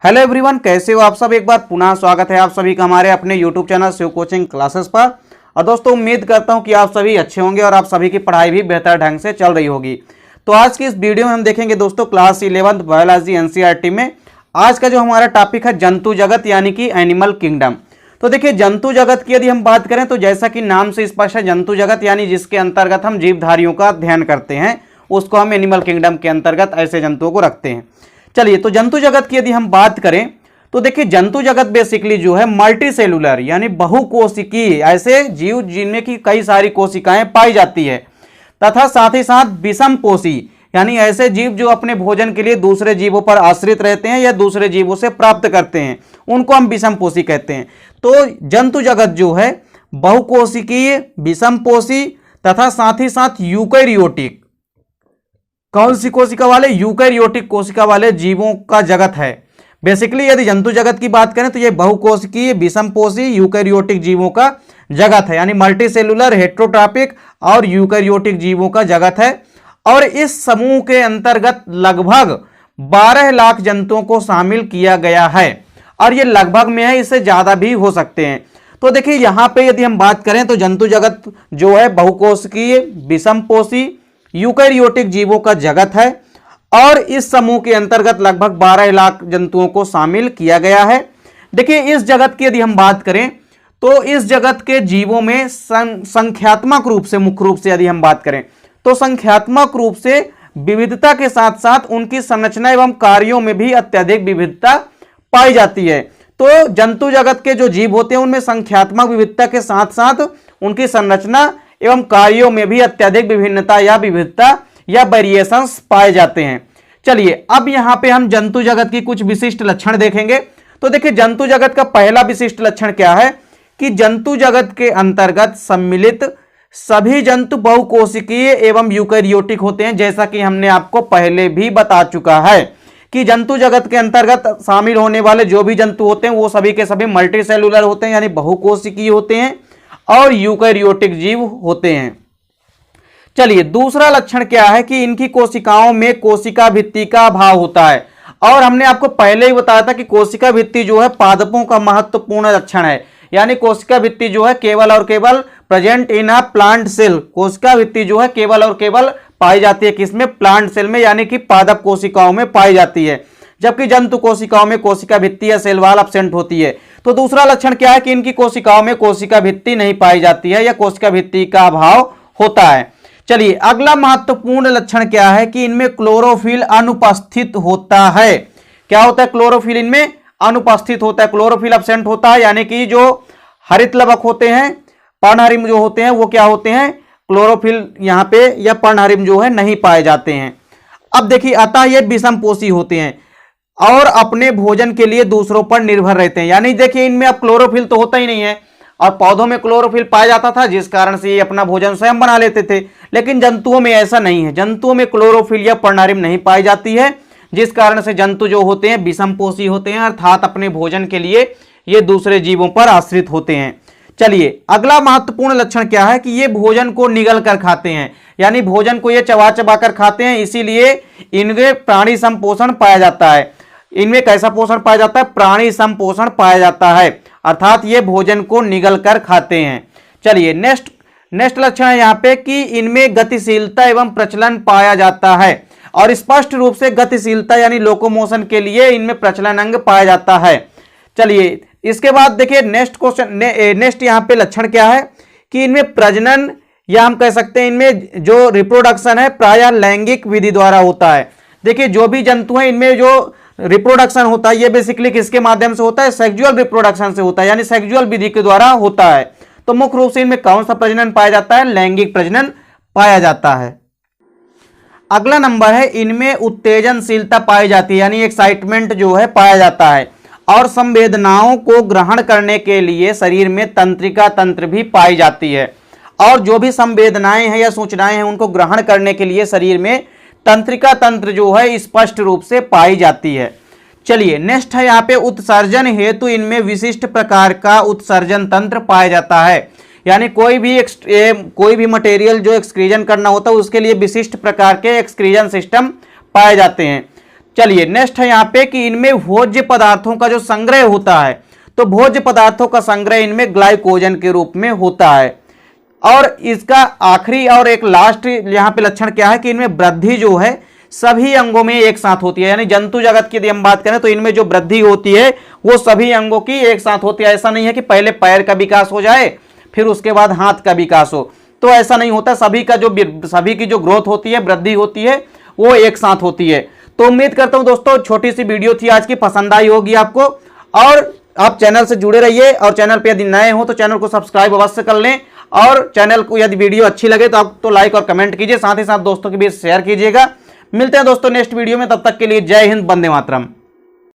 Hello everyone, कैसे हो आप सब। एक बार पुनः स्वागत है आप सभी का हमारे अपने YouTube channel Shiv coaching classes पर। और दोस्तों, उम्मीद करता हूं कि आप सभी अच्छे होंगे और आप सभी की पढ़ाई भी बेहतर ढंग से चल रही होगी। तो आज की इस वीडियो में हम देखेंगे दोस्तों क्लास 11 बायोलॉजी एनसीईआरटी में आज का जो हमारा टॉपिक है जंतु जगत यानी कि एनिमल किंगडम। तो देखिए, जंतु जगत की यदि हम बात करें तो जैसा कि नाम से स्पष्ट है, जंतु जगत यानी जिसके अंतर्गत हम जीवधारियों का अध्ययन करते हैं उसको हम एनिमल किंगडम के अंतर्गत ऐसे जंतुओं को रखते हैं। चलिए, तो जंतु जगत की यदि हम बात करें तो देखिए, जंतु जगत बेसिकली जो है मल्टी सेलुलर यानी बहुकोशिकीय ऐसे जीव जिनमें की कई सारी कोशिकाएं पाई जाती है, तथा साथ ही साथ विषमपोषी यानी ऐसे जीव जो अपने भोजन के लिए दूसरे जीवों पर आश्रित रहते हैं या दूसरे जीवों से प्राप्त करते हैं, उनको हम विषमपोषी कहते हैं। तो जंतु जगत जो है बहुकोशिकीय, विषमपोषी तथा साथ ही साथ यूकैरियोटिक, कौन सी कोशिका वाले? यूकैरियोटिक कोशिका वाले जीवों का जगत है। बेसिकली यदि जंतु जगत की बात करें तो यह बहुकोशिकीय, विषमपोषी, यूकैरियोटिक जीवों का जगत है, यानी मल्टी सेलुलर, हेट्रोट्रॉपिक और यूकैरियोटिक जीवों का जगत है। और इस समूह के अंतर्गत लगभग 12 लाख जंतुओं को शामिल किया गया है, और ये लगभग में है, इससे ज्यादा भी हो सकते हैं। तो देखिए, यहां पे यदि हम बात करें तो जंतु जगत जो है बहुकोशिकीय, विषमपोषी, यूकैरियोटिक जीवों का जगत है, और इस समूह के अंतर्गत लगभग 12 लाख जंतुओं को शामिल किया गया है। देखिए, इस जगत की यदि हम बात करें तो इस जगत के जीवों में संख्यात्मक रूप से, मुख्य रूप से यदि हम बात करें तो संख्यात्मक रूप से विविधता के साथ साथ उनकी संरचना एवं कार्यों में भी अत्यधिक विविधता पाई जाती है। तो जंतु जगत के जो जीव होते हैं उनमें संख्यात्मक विविधता के साथ साथ उनकी संरचना एवं कार्यों में भी अत्यधिक विभिन्नता या विविधता या वेरिएशंस पाए जाते हैं। चलिए, अब यहां पे हम जंतु जगत की कुछ विशिष्ट लक्षण देखेंगे। तो देखिए, जंतु जगत का पहला विशिष्ट लक्षण क्या है कि जंतु जगत के अंतर्गत सम्मिलित सभी जंतु बहुकोशिकीय एवं यूकैरियोटिक होते हैं। जैसा कि हमने आपको पहले भी बता चुका है कि जंतु जगत के अंतर्गत शामिल होने वाले जो भी जंतु होते हैं वो सभी के सभी मल्टी सेलुलर होते हैं, यानी बहुकोशिकीय होते हैं और यूकैरियोटिक जीव होते हैं। चलिए, दूसरा लक्षण क्या है कि इनकी कोशिकाओं में कोशिका भित्ति का अभाव होता है। और हमने आपको पहले ही बताया था कि कोशिका भित्ति जो है पादपों का महत्वपूर्ण लक्षण है, यानी कोशिका भित्ति जो है केवल और केवल present in a plant cell. कोशिका भित्ति जो है केवल और केवल पाई जाती है किसमें? प्लांट सेल में, यानी कि पादप कोशिकाओं में पाई जाती है, जबकि जंतु कोशिकाओं में कोशिका भित्ति या सेल वॉल एब्सेंट होती है। तो दूसरा लक्षण क्या है कि इनकी कोशिकाओं में कोशिका भित्ति नहीं पाई जाती है या कोशिका भित्ति का अभाव होता है। चलिए, अगला महत्वपूर्ण लक्षण क्या है कि इनमें क्लोरोफिल अनुपस्थित होता है। क्या होता है? क्लोरोफिल इनमें अनुपस्थित होता है, क्लोरोफिल एब्सेंट होता है, यानी कि जो हरित लवक होते हैं, पर्णहरिम जो होते हैं वो क्या होते हैं? क्लोरोफिल यहां पे या पर्णहरिम जो है नहीं पाए जाते हैं। अब देखिए, अतः ये विषमपोषी होते हैं और अपने भोजन के लिए दूसरों पर निर्भर रहते हैं। यानी देखिए, इनमें अब क्लोरोफिल तो होता ही नहीं है, और पौधों में क्लोरोफिल पाया जाता था जिस कारण से ये अपना भोजन स्वयं बना लेते थे, लेकिन जंतुओं में ऐसा नहीं है। जंतुओं में क्लोरोफिल या पर्णहरिम नहीं पाई जाती है, जिस कारण से जंतु जो होते हैं विषमपोषी होते हैं, अर्थात अपने भोजन के लिए ये दूसरे जीवों पर आश्रित होते हैं। चलिए, अगला महत्वपूर्ण लक्षण क्या है कि ये भोजन को निगल कर खाते हैं, यानी भोजन को ये चबा चबा कर खाते हैं, इसीलिए इनमें प्राणी संपोषण पाया जाता है। इनमें कैसा पोषण पाया जाता है? प्राणी संपोषण पाया जाता है, अर्थात ये भोजन को निगल कर खाते हैं। चलिए, नेक्स्ट लक्षण है यहाँ पे कि इनमें गतिशीलता एवं प्रचलन पाया जाता है, और स्पष्ट रूप से गतिशीलता यानी लोकोमोशन के लिए इनमें प्रचलन अंग पाया जाता है। चलिए, इसके बाद देखिए नेक्स्ट यहाँ पे लक्षण क्या है कि इनमें प्रजनन या हम कह सकते हैं इनमें जो रिप्रोडक्शन है प्रायः लैंगिक विधि द्वारा होता है। देखिए, जो भी जंतु हैं इनमें जो रिप्रोडक्शन होता है ये बेसिकली किसके माध्यम से होता है? सेक्सुअल रिप्रोडक्शन से होता है, यानी सेक्सुअल विधि के द्वारा होता है। तो मुख्य रूप से इनमें कौन सा प्रजनन पाया जाता है? लैंगिक प्रजनन पाया जाता है। अगला नंबर है, इनमें उत्तेजनशीलता पाई जाती है, यानी एक्साइटमेंट जो है पाया जाता है, और संवेदनाओं को ग्रहण करने के लिए शरीर में तंत्रिका तंत्र भी पाई जाती है, और जो भी संवेदनाएं हैं या सूचनाएं हैं उनको ग्रहण करने के लिए शरीर में तंत्रिका तंत्र जो है स्पष्ट रूप से पाई जाती है। चलिए, नेक्स्ट है यहाँ पे उत्सर्जन हेतु इनमें विशिष्ट प्रकार का उत्सर्जन तंत्र पाया जाता है, यानी कोई भी मटेरियल जो एक्सक्रीजन करना होता है उसके लिए विशिष्ट प्रकार के एक्सक्रीजन सिस्टम पाए जाते हैं। चलिए नेक्स्ट है यहाँ पे कि इनमें भोज्य पदार्थों का जो संग्रह होता है, तो भोज्य पदार्थों का संग्रह इनमें ग्लाइकोजन के रूप में होता है। और इसका आखिरी और एक लास्ट यहाँ पे लक्षण क्या है कि इनमें वृद्धि जो है सभी अंगों में एक साथ होती है। यानी जंतु जगत की यदि हम बात करें तो इनमें जो वृद्धि होती है वो सभी अंगों की एक साथ होती है। ऐसा नहीं है कि पहले पैर का विकास हो जाए फिर उसके बाद हाथ का विकास हो, तो ऐसा नहीं होता। सभी की जो ग्रोथ होती है, वृद्धि होती है, वो एक साथ होती है। तो उम्मीद करता हूं दोस्तों छोटी सी वीडियो थी आज की, पसंद आई होगी आपको। और आप चैनल से जुड़े रहिए और चैनल पे यदि नए हो तो चैनल को सब्सक्राइब अवश्य कर लें। और चैनल को यदि वीडियो अच्छी लगे तो आप तो लाइक और कमेंट कीजिए, साथ ही साथ दोस्तों के बीच शेयर कीजिएगा। मिलते हैं दोस्तों नेक्स्ट वीडियो में, तब तक के लिए जय हिंद, वंदे मातरम।